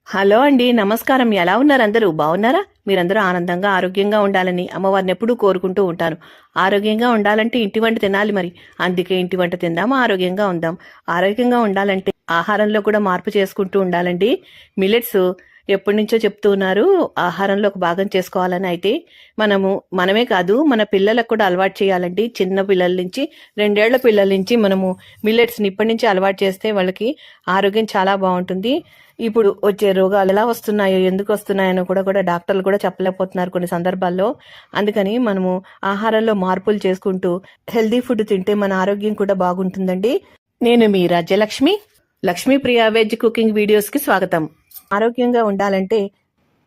Hello అండి, నమస్కారం. ఎలా ఉన్నారు? అందరూ బాగున్నారా? మీరందరూ ఆనందంగా ఆరోగ్యంగా ఉండాలని అమ్మవారిని ఎప్పుడూ కోరుకుంటూ ఉంటాను. ఆరోగ్యంగా ఉండాలంటే ఇంటి వంట తినాలి మరి. అందుకే ఇంటి వంట తిందాం, ఆరోగ్యంగా ఉందాం. ఆరోగ్యంగా ఉండాలంటే ఆహారంలో కూడా మార్పు చేసుకుంటూ ఉండాలండి. మిల్లెట్స్ ఎప్పటి నుంచో చెప్తూ ఉన్నారు ఆహారంలో ఒక భాగం చేసుకోవాలని. అయితే మనమే కాదు, మన పిల్లలకు కూడా అలవాటు చేయాలండి. చిన్న పిల్లల నుంచి 2 ఏళ్ల పిల్లల నుంచి మనము మిల్లెట్స్ని ఇప్పటి నుంచి అలవాటు చేస్తే వాళ్ళకి ఆరోగ్యం చాలా బాగుంటుంది. ఇప్పుడు వచ్చే రోగాలు ఎలా వస్తున్నాయో, ఎందుకు వస్తున్నాయో కూడా డాక్టర్లు కూడా చెప్పలేకపోతున్నారు కొన్ని సందర్భాల్లో. అందుకని మనము ఆహారంలో మార్పులు చేసుకుంటూ హెల్దీ ఫుడ్ తింటే మన ఆరోగ్యం కూడా బాగుంటుందండి. నేను మీ రాజ్యలక్ష్మి, లక్ష్మీప్రియ వెజ్ కుకింగ్ వీడియోస్కి స్వాగతం. ఆరోగ్యంగా ఉండాలంటే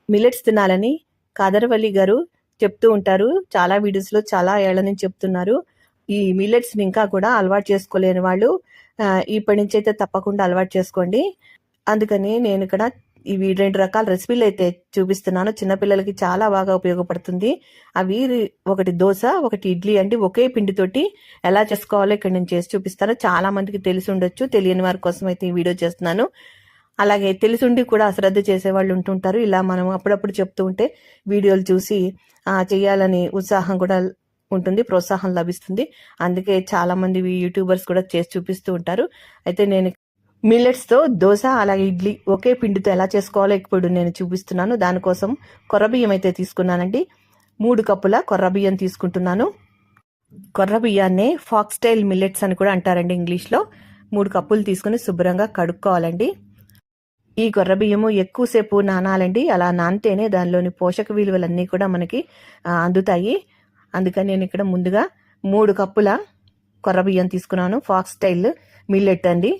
మిల్లెట్స్ తినాలని కాదరవల్లి గారు చెప్తూ ఉంటారు. చాలా వీడియోస్లో చాలా ఏళ్ల నుంచి చెప్తున్నారు. ఈ మిల్లెట్స్ని ఇంకా కూడా అలవాటు చేసుకోలేని వాళ్ళు ఇప్పటి నుంచి అయితే తప్పకుండా అలవాటు చేసుకోండి. అందుకని నేను ఇక్కడ ఇవి 2 రకాల రెసిపీలు అయితే చూపిస్తున్నాను. చిన్నపిల్లలకి చాలా బాగా ఉపయోగపడుతుంది. అవి ఒకటి దోశ, ఒకటి ఇడ్లీ అండి. ఒకే పిండితోటి ఎలా చేసుకోవాలో ఇక్కడ నేను చేసి చూపిస్తాను. చాలా మందికి తెలిసి ఉండొచ్చు, తెలియని వారి కోసం అయితే ఈ వీడియో చేస్తున్నాను. అలాగే తెలిసిండి కూడా అశ్రద్ధ చేసేవాళ్ళు ఉంటుంటారు. ఇలా మనం అప్పుడప్పుడు చెప్తూ ఉంటే వీడియోలు చూసి చేయాలని ఉత్సాహం కూడా ఉంటుంది, ప్రోత్సాహం లభిస్తుంది. అందుకే చాలా మంది యూట్యూబర్స్ కూడా చేసి చూపిస్తూ ఉంటారు. అయితే నేను మిల్లెట్స్తో దోశ అలాగే ఇడ్లీ ఒకే పిండితో ఎలా చేసుకోవాలో ఇప్పుడు నేను చూపిస్తున్నాను. దానికోసం కొర్రబియ్యం అయితే తీసుకున్నానండి. 3 కప్పుల కొర్రబియ్యం తీసుకుంటున్నాను. కొర్రబియ్యాన్నే ఫాక్స్ స్టైల్ మిల్లెట్స్ అని కూడా అంటారండి ఇంగ్లీష్లో. 3 కప్పులు తీసుకుని శుభ్రంగా కడుక్కోవాలండి. ఈ కొర్రబియ్యము ఎక్కువసేపు నానాలండి. అలా నానితేనే దానిలోని పోషక విలువలన్నీ కూడా మనకి అందుతాయి. అందుకని నేను ఇక్కడ ముందుగా 3 కప్పుల కొర్రబియ్యం తీసుకున్నాను. ఫాక్స్ స్టైల్ మిల్లెట్ అండి.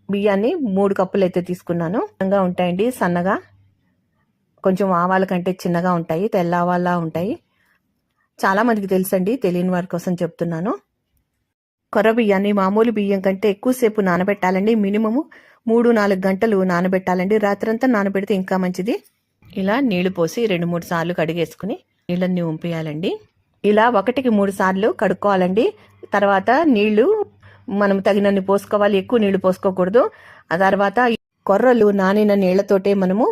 బియ్యాన్ని 3 కప్పులు అయితే తీసుకున్నాను. సన్నగా ఉంటాయండి, సన్నగా, కొంచెం ఆవాల కంటే చిన్నగా ఉంటాయి, తెల్ల ఆవాలా ఉంటాయి. చాలా మందికి తెలుసండి, తెలియని వారి కోసం చెప్తున్నాను. కొర్ర బియ్యాన్ని మామూలు బియ్యం కంటే ఎక్కువసేపు నానబెట్టాలండి. మినిమము 3-4 గంటలు నానబెట్టాలండి. రాత్రంతా నానబెడితే ఇంకా మంచిది. ఇలా నీళ్లు పోసి 2-3 సార్లు కడిగేసుకుని నీళ్ళన్నీ ఉంపేయాలండి. ఇలా 1కి 3 సార్లు కడుక్కోవాలండి. తర్వాత నీళ్లు మనం తగినన్ని పోసుకోవాలి, ఎక్కువ నీళ్లు పోసుకోకూడదు. ఆ తర్వాత కొర్రలు నానిన నీళ్లతోటే మనము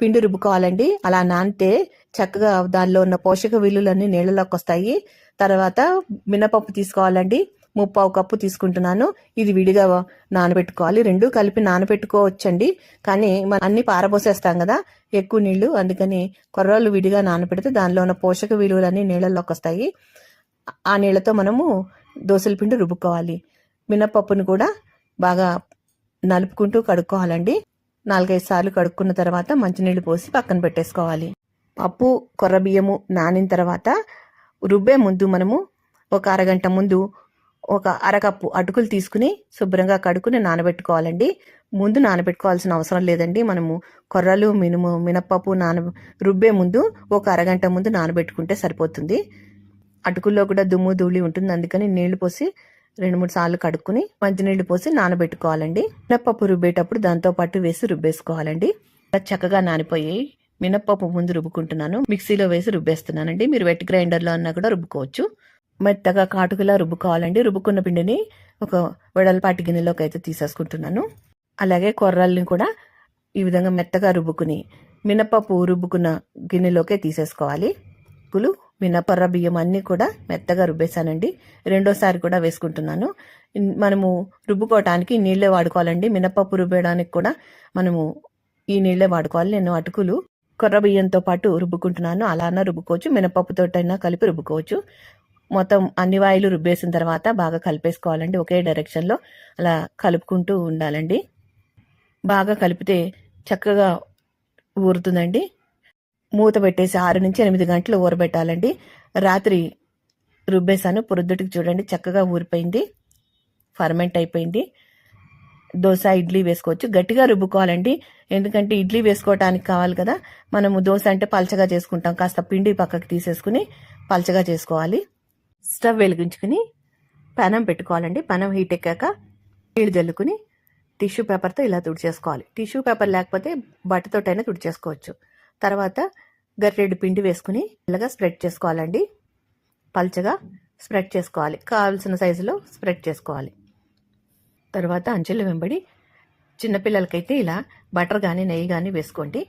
పిండి రుబ్బుకోవాలండి. అలా నానితే చక్కగా దానిలో ఉన్న పోషక విలువలన్నీ నీళ్ళలోకి వస్తాయి. తర్వాత మినపప్పు తీసుకోవాలండి. 3/4 కప్పు తీసుకుంటున్నాను. ఇది విడిగా నానబెట్టుకోవాలి. 2 కలిపి నానబెట్టుకోవచ్చండి. కానీ మనం అన్ని పారబోసేస్తాం కదా ఎక్కువ నీళ్లు, అందుకని కొర్రలు విడిగా నానబెడితే దానిలో ఉన్న పోషక విలువలన్నీ నీళ్ళలోకి వస్తాయి. ఆ నీళ్లతో మనము దోసల పిండి రుబ్బుకోవాలి. మినపప్పును కూడా బాగా నలుపుకుంటూ కడుక్కోవాలండి. 4-5 సార్లు కడుక్కున్న తర్వాత మంచినీళ్ళు పోసి పక్కన పెట్టేసుకోవాలి. పప్పు కొర్ర బియ్యము నానిన తర్వాత రుబ్బే ముందు మనము ఒక అరగంట ముందు ఒక అరకప్పు అటుకులు తీసుకుని శుభ్రంగా కడుక్కుని నానబెట్టుకోవాలండి. ముందు నానబెట్టుకోవాల్సిన అవసరం లేదండి. మనము కొర్రలు మినపప్పు రుబ్బే ముందు ఒక అరగంట ముందు నానబెట్టుకుంటే సరిపోతుంది. అటుకుల్లో కూడా దుమ్ము ధూళి ఉంటుంది, అందుకని నీళ్లు పోసి 2-3 సార్లు కడుక్కుని మంచినీళ్లు పోసి నానబెట్టుకోవాలండి. మినపప్పు రుబ్బేటప్పుడు దాంతో పాటు వేసి రుబ్బేసుకోవాలండి. చక్కగా నానిపోయి మినపప్పు ముందు రుబ్బుకుంటున్నాను. మిక్సీలో వేసి రుబ్బేస్తున్నానండి. మీరు వెట్ గ్రైండర్లో అన్నా కూడా రుబ్బుకోవచ్చు. మెత్తగా కాటుకులా రుబ్బుకోవాలండి. రుబ్బుకున్న పిండిని ఒక వెడల్పాటి గిన్నెలోకి అయితే తీసేసుకుంటున్నాను. అలాగే కొర్రల్ని కూడా ఈ విధంగా మెత్తగా రుబ్బుకుని మినపప్పు రుబ్బుకున్న గిన్నెలోకే తీసేసుకోవాలి. మినపర్ర బియ్యం అన్నీ కూడా మెత్తగా రుబ్బేశానండి. రెండోసారి కూడా వేసుకుంటున్నాను. మనము రుబ్బుకోవటానికి నీళ్ళే వాడుకోవాలండి. మినపప్పు రుబ్బడానికి కూడా మనము ఈ నీళ్ళే వాడుకోవాలి. నేను అటుకులు కొర్ర బియ్యంతో పాటు రుబ్బుకుంటున్నాను. అలానే రుబ్బుకోవచ్చు, మినపప్పుతోటైనా కలిపి రుబ్బుకోవచ్చు. మొత్తం అన్ని వాయిలు రుబ్బేసిన తర్వాత బాగా కలిపేసుకోవాలండి. ఒకే డైరెక్షన్లో అలా కలుపుకుంటూ ఉండాలండి. బాగా కలిపితే చక్కగా ఊరుతుందండి. మూత పెట్టేసి 6-8 గంటలు ఊరబెట్టాలండి. రాత్రి రుబ్బేశాను, పొద్దుటికి చూడండి చక్కగా ఊరిపోయింది, ఫర్మెంట్ అయిపోయింది. దోశ ఇడ్లీ వేసుకోవచ్చు. గట్టిగా రుబ్బుకోవాలండి, ఎందుకంటే ఇడ్లీ వేసుకోవటానికి కావాలి కదా. మనము దోశ అంటే పల్చగా చేసుకుంటాం. కాస్త పిండి పక్కకి తీసేసుకుని పల్చగా చేసుకోవాలి. స్టవ్ వెలిగించుకుని పెనం పెట్టుకోవాలండి. పెనం హీట్ ఎక్కాక నీళ్ళు జల్లుకుని టిష్యూ పేపర్తో ఇలా తుడిచేసుకోవాలి. టిష్యూ పేపర్ లేకపోతే బట్టతోటైనా తుడిచేసుకోవచ్చు. తర్వాత గరిటెడు పిండి వేసుకుని ఇలాగా స్ప్రెడ్ చేసుకోవాలండి. పల్చగా స్ప్రెడ్ చేసుకోవాలి, కావాల్సిన సైజులో స్ప్రెడ్ చేసుకోవాలి. తర్వాత అంచెల వెంబడి చిన్నపిల్లలకైతే ఇలా బటర్ కానీ నెయ్యి కానీ వేసుకోండి.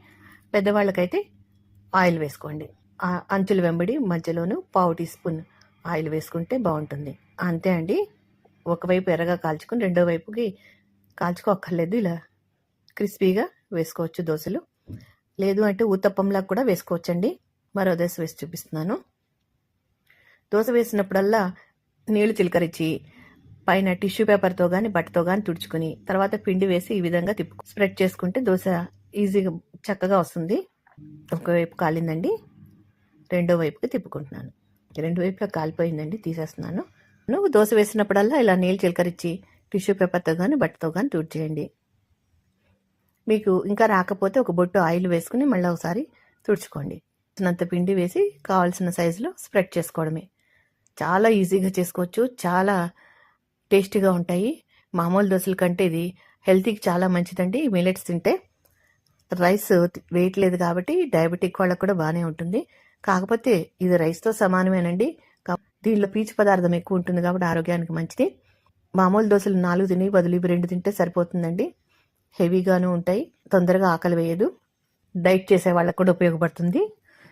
పెద్దవాళ్ళకైతే ఆయిల్ వేసుకోండి. అంచుల వెంబడి మధ్యలోనూ పావు టీ స్పూన్ ఆయిల్ వేసుకుంటే బాగుంటుంది. అంతే అండి. ఒకవైపు ఎర్రగా కాల్చుకుని రెండో వైపుకి కాల్చుకోక్కర్లేదు. ఇలా క్రిస్పీగా వేసుకోవచ్చు దోశలు. లేదు అంటే ఊతప్పంలా కూడా వేసుకోవచ్చండి. మరో దోశ వేసి చూపిస్తున్నాను. దోశ వేసినప్పుడల్లా నీళ్లు చిలకరించి పైన టిష్యూ పేపర్తో కానీ బట్టతో కానీ తుడుచుకుని తర్వాత పిండి వేసి ఈ విధంగా స్ప్రెడ్ చేసుకుంటే దోశ ఈజీగా చక్కగా వస్తుంది. ఒకవైపు కాలిందండి, రెండో వైపుకి తిప్పుకుంటున్నాను. రెండు వైపులా కాలిపోయిందండి, తీసేస్తున్నాను. నువ్వు దోశ వేసినప్పుడల్లా ఇలా నీళ్ళు చిలకరించి టిష్యూ పేపర్తో కానీ బట్టతో కానీ తుడిచేయండి. మీకు ఇంకా రాకపోతే ఒక బొట్టు ఆయిల్ వేసుకుని మళ్ళీ ఒకసారి తుడుచుకోండి. అంత పిండి వేసి కావాల్సిన సైజులో స్ప్రెడ్ చేసుకోవడమే. చాలా ఈజీగా చేసుకోవచ్చు, చాలా టేస్టీగా ఉంటాయి. మామూలు దోశల కంటే ఇది హెల్తీకి చాలా మంచిదండి. మిల్లెట్స్ తింటే రైస్ వెయిట్ లేదు కాబట్టి డయాబెటిక్ వాళ్ళకు కూడా బాగానే ఉంటుంది. కాకపోతే ఇది రైస్తో సమానమేనండి. దీనిలో పీచు పదార్థం ఎక్కువ ఉంటుంది కాబట్టి ఆరోగ్యానికి మంచిది. మామూలు దోశలు 4 తిని బదులు ఇవి 2 తింటే సరిపోతుందండి. హెవీగాను ఉంటాయి, తొందరగా ఆకలి వేయదు. డైట్ చేసే వాళ్ళకు కూడా ఉపయోగపడుతుంది,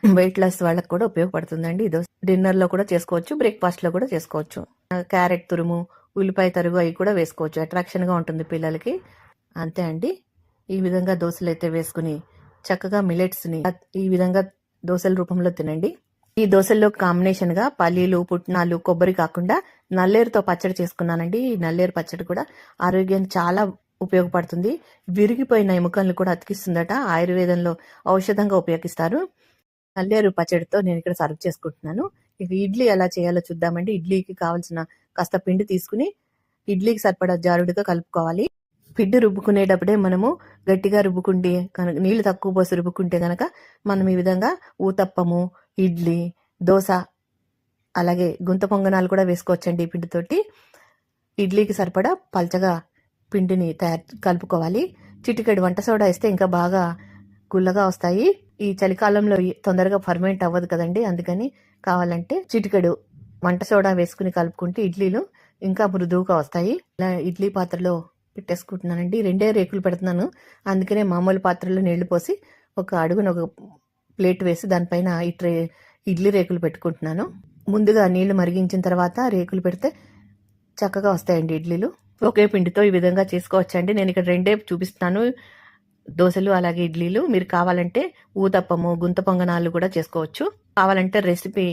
వెయిట్ లాస్ వాళ్ళకు కూడా ఉపయోగపడుతుందండి. ఈ దోశ డిన్నర్లో కూడా చేసుకోవచ్చు, బ్రేక్ఫాస్ట్లో కూడా చేసుకోవచ్చు. క్యారెట్ తురుము, ఉల్లిపాయ తరుగు అవి కూడా వేసుకోవచ్చు. అట్రాక్షన్గా ఉంటుంది పిల్లలకి. అంతే అండి. ఈ విధంగా దోశలు అయితే వేసుకుని చక్కగా మిల్లెట్స్ని ఈ విధంగా దోశల రూపంలో తినండి. ఈ దోశల్లో కాంబినేషన్గా పల్లీలు, పుట్నాలు, కొబ్బరి కాకుండా నల్లేరుతో పచ్చడి చేసుకున్నానండి. ఈ నల్లేరు పచ్చడి కూడా ఆరోగ్యానికి చాలా ఉపయోగపడుతుంది. విరిగిపోయిన ఎముకలను కూడా అతికిస్తుందట. ఆయుర్వేదంలో ఔషధంగా ఉపయోగిస్తారు. నల్లేరు పచ్చడితో నేను ఇక్కడ సర్వ్ చేసుకుంటున్నాను. ఇక ఇడ్లీ ఎలా చేయాలో చూద్దామండి. ఇడ్లీకి కావాల్సిన కాస్త పిండి తీసుకుని ఇడ్లీకి సరిపడా జారుడుగా కలుపుకోవాలి. పిండి రుబ్బుకునేటప్పుడే మనము గట్టిగా రుబ్బుకుంటే కనుక, నీళ్లు తక్కువ పోసి రుబ్బుకుంటే కనుక మనం ఈ విధంగా ఊతప్పము, ఇడ్లీ, దోశ, అలాగే గుంత పొంగనాలు కూడా వేసుకోవచ్చండి. ఈ పిండితోటి ఇడ్లీకి సరిపడా పల్చగా పిండిని కలుపుకోవాలి. చిటికెడు వంట సోడా వేస్తే ఇంకా బాగా గుల్లగా వస్తాయి. ఈ చలికాలంలో తొందరగా ఫర్మెంట్ అవ్వదు కదండి, అందుకని కావాలంటే చిటికెడు వంట సోడా వేసుకుని కలుపుకుంటే ఇడ్లీలు ఇంకా మృదువుగా వస్తాయి. ఇలా ఇడ్లీ పాత్రలో పెట్టేసుకుంటున్నానండి. 2 రేకులు పెడుతున్నాను, అందుకనే మామూలు పాత్రలో నీళ్లు పోసి ఒక అడుగున ఒక ప్లేట్ వేసి దానిపైన ఇడ్లీ రేకులు పెట్టుకుంటున్నాను. ముందుగా నీళ్లు మరిగించిన తర్వాత రేకులు పెడితే చక్కగా వస్తాయండి ఇడ్లీలు. ఒకే పిండితో ఈ విధంగా చేసుకోవచ్చండి. నేను ఇక్కడ 2 చూపిస్తున్నాను, దోశలు అలాగే ఇడ్లీలు. మీరు కావాలంటే ఊతప్పము, గుంత పొంగనాలు కూడా చేసుకోవచ్చు. కావాలంటే రెసిపీ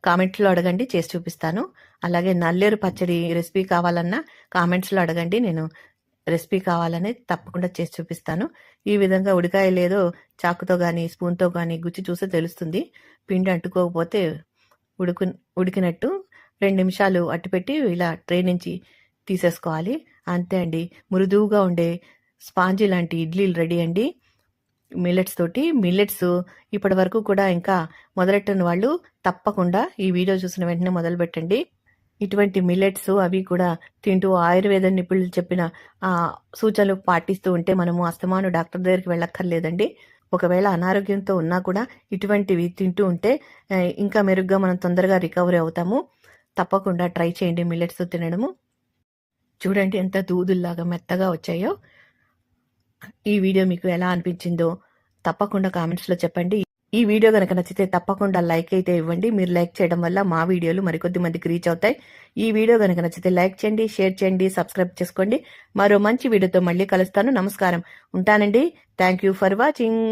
కామెంట్లో అడగండి, చేసి చూపిస్తాను. అలాగే నల్లేరు పచ్చడి రెసిపీ కావాలన్నా కామెంట్స్లో అడగండి, నేను రెసిపీ కావాలని తప్పకుండా చేసి చూపిస్తాను. ఈ విధంగా ఉడికాయ లేదో చాకుతో కానీ స్పూన్తో కానీ గుచ్చి చూస్తే తెలుస్తుంది. పిండి అంటుకోకపోతే ఉడికినట్టు. 2 నిమిషాలు అట్టుపెట్టి ఇలా ట్రే నుంచి తీసేసుకోవాలి. అంతే అండి. మృదువుగా ఉండే స్పాంజీ లాంటి ఇడ్లీలు రెడీ అండి మిల్లెట్స్ తోటి. మిల్లెట్స్ ఇప్పటి వరకు కూడా ఇంకా మొదలెట్టని వాళ్ళు తప్పకుండా ఈ వీడియో చూసిన వెంటనే మొదలు పెట్టండి. ఇటువంటి మిల్లెట్స్ అవి కూడా తింటూ ఆయుర్వేద నిపుణులు చెప్పిన సూచనలు పాటిస్తూ ఉంటే మనము అస్తమాను డాక్టర్ దగ్గరికి వెళ్ళక్కర్లేదండి. ఒకవేళ అనారోగ్యంతో ఉన్నా కూడా ఇటువంటివి తింటూ ఉంటే ఇంకా మెరుగ్గా మనం తొందరగా రికవరీ అవుతాము. తప్పకుండా ట్రై చేయండి మిల్లెట్స్ తినడము. చూడండి ఎంత దూదుల్లాగా మెత్తగా వచ్చాయో. ఈ వీడియో మీకు ఎలా అనిపించిందో తప్పకుండా కామెంట్స్లో చెప్పండి. ఈ వీడియో కనుక నచ్చితే తప్పకుండా లైక్ అయితే ఇవ్వండి. మీరు లైక్ చేయడం వల్ల మా వీడియోలు మరికొద్ది మందికి రీచ్ అవుతాయి. ఈ వీడియో కనుక నచ్చితే లైక్ చేయండి, షేర్ చేయండి, సబ్స్క్రైబ్ చేసుకోండి. మరో మంచి వీడియోతో మళ్ళీ కలుస్తాను. నమస్కారం, ఉంటానండి. Thank you for watching.